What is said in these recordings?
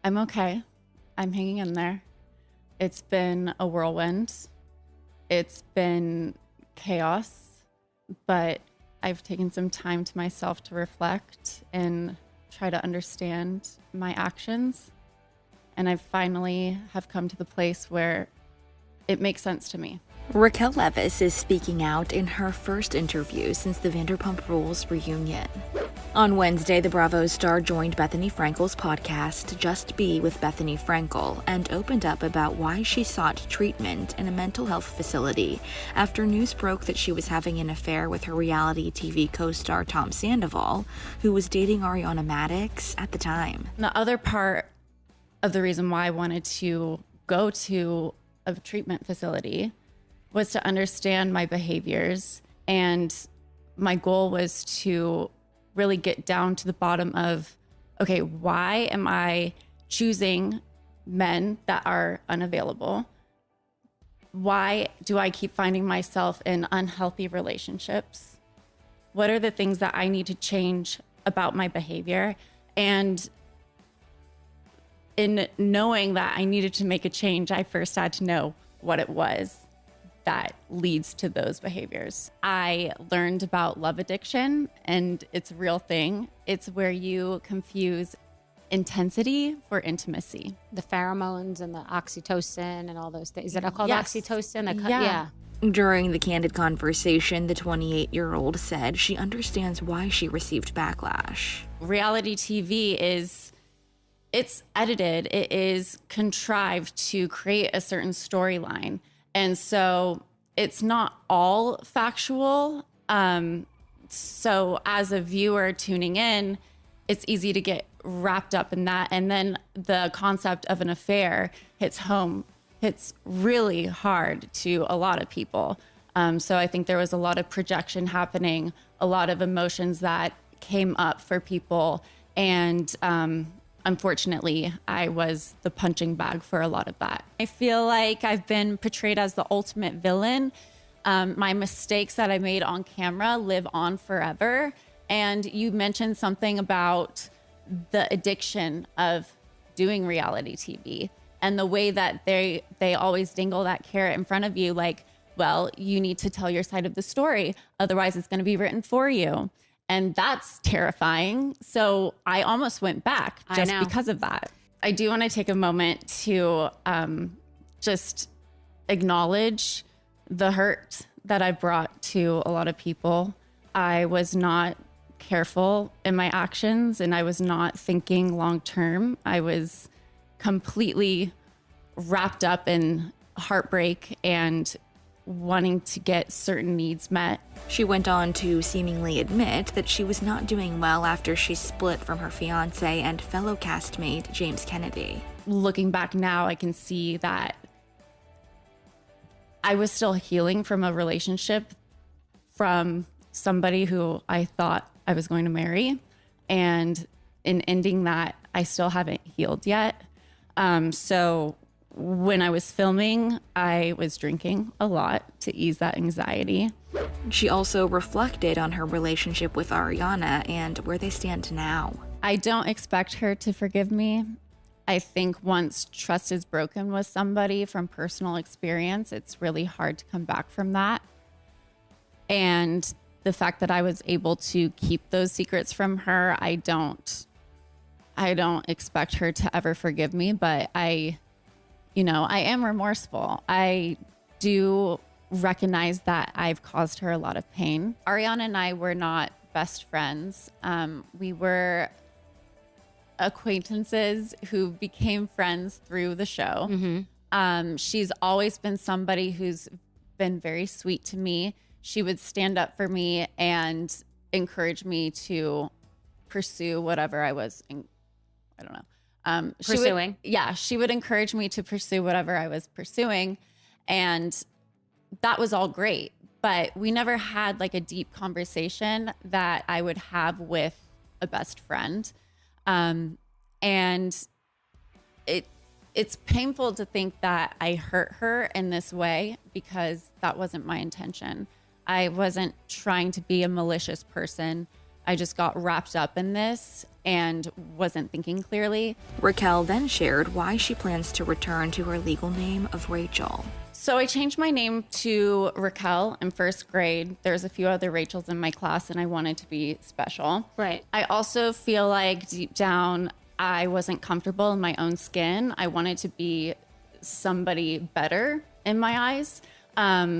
I'm okay. I'm hanging in there. It's been a whirlwind. It's been chaos, but I've taken some time to myself to reflect and try to understand my actions. And I finally have come to the place where it makes sense to me. Raquel Leviss is speaking out in her first interview since the Vanderpump Rules reunion. On Wednesday, the Bravo star joined Bethany Frankel's podcast, Just Be with Bethany Frankel, and opened up about why she sought treatment in a mental health facility after news broke that she was having an affair with her reality TV co-star Tom Sandoval, who was dating Ariana Madix at the time. The other part of the reason why I wanted to go to a treatment facility was to understand my behaviors, and my goal was to really get down to the bottom of, okay, why am I choosing men that are unavailable? Why do I keep finding myself in unhealthy relationships? What are the things that I need to change about my behavior? And in knowing that I needed to make a change, I first had to know what it was that leads to those behaviors. I learned about love addiction, and it's a real thing. It's where you confuse intensity for intimacy. The pheromones and the oxytocin and all those things. Is it called Yes. oxytocin? Yeah. During the candid conversation, the 28-year-old said she understands why she received backlash. Reality TV it's edited, it is contrived to create a certain storyline. And so it's not all factual. So as a viewer tuning in, it's easy to get wrapped up in that. And then the concept of an affair hits really hard to a lot of people. So I think there was a lot of projection happening, a lot of emotions that came up for people. And unfortunately, I was the punching bag for a lot of that. I feel like I've been portrayed as the ultimate villain. My mistakes that I made on camera live on forever. And you mentioned something about the addiction of doing reality TV and the way that they always dangle that carrot in front of you, like, well, you need to tell your side of the story. Otherwise, it's going to be written for you. And that's terrifying. So I almost went back just because of that. I do want to take a moment to just acknowledge the hurt that I brought to a lot of people. I was not careful in my actions, and I was not thinking long term. I was completely wrapped up in heartbreak and wanting to get certain needs met. She went on to seemingly admit that she was not doing well after she split from her fiancé and fellow castmate James Kennedy. Looking back now, I can see that I was still healing from a relationship from somebody who I thought I was going to marry. And in ending that, I still haven't healed yet. So when I was filming, I was drinking a lot to ease that anxiety. She also reflected on her relationship with Ariana and where they stand now. I don't expect her to forgive me. I think once trust is broken with somebody from personal experience, it's really hard to come back from that. And the fact that I was able to keep those secrets from her, I don't expect her to ever forgive me, but I am remorseful. I do recognize that I've caused her a lot of pain. Ariana and I were not best friends. We were acquaintances who became friends through the show. Mm-hmm. She's always been somebody who's been very sweet to me. She would stand up for me and encourage me to pursue whatever I was pursuing. She would encourage me to pursue whatever I was pursuing. And that was all great. But we never had like a deep conversation that I would have with a best friend. And it's painful to think that I hurt her in this way because that wasn't my intention. I wasn't trying to be a malicious person. I just got wrapped up in this and wasn't thinking clearly. Raquel then shared why she plans to return to her legal name of Rachel. So I changed my name to Raquel in first grade. There's a few other Rachels in my class, and I wanted to be special. Right. I also feel like deep down, I wasn't comfortable in my own skin. I wanted to be somebody better in my eyes.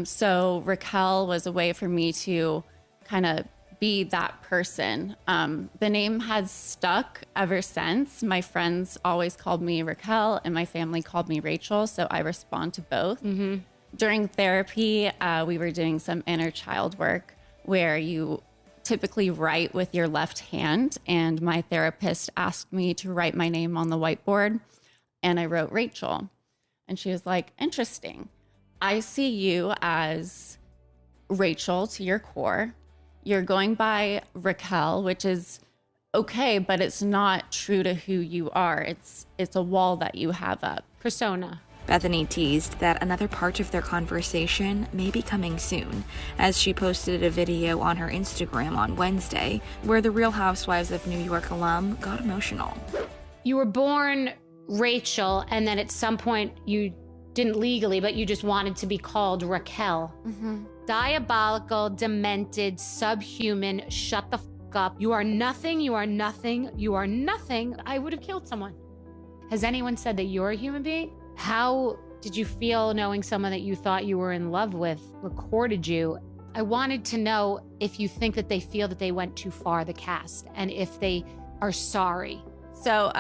So Raquel was a way for me to kind of be that person. The name has stuck ever since. My friends always called me Raquel and my family called me Rachel, so I respond to both. Mm-hmm. During therapy, we were doing some inner child work where you typically write with your left hand, and my therapist asked me to write my name on the whiteboard, and I wrote Rachel. And she was like, interesting. I see you as Rachel to your core. You're going by Raquel, which is okay, but it's not true to who you are. It's a wall that you have up. Persona. Bethany teased that another part of their conversation may be coming soon, as she posted a video on her Instagram on Wednesday where the Real Housewives of New York alum got emotional. You were born Rachel, and then at some point you didn't legally, but you just wanted to be called Raquel. Mm-hmm. Diabolical, demented, subhuman, shut the f*** up. You are nothing, you are nothing, you are nothing. I would have killed someone. Has anyone said that you're a human being? How did you feel knowing someone that you thought you were in love with recorded you? I wanted to know if you think that they feel that they went too far, the cast, and if they are sorry. So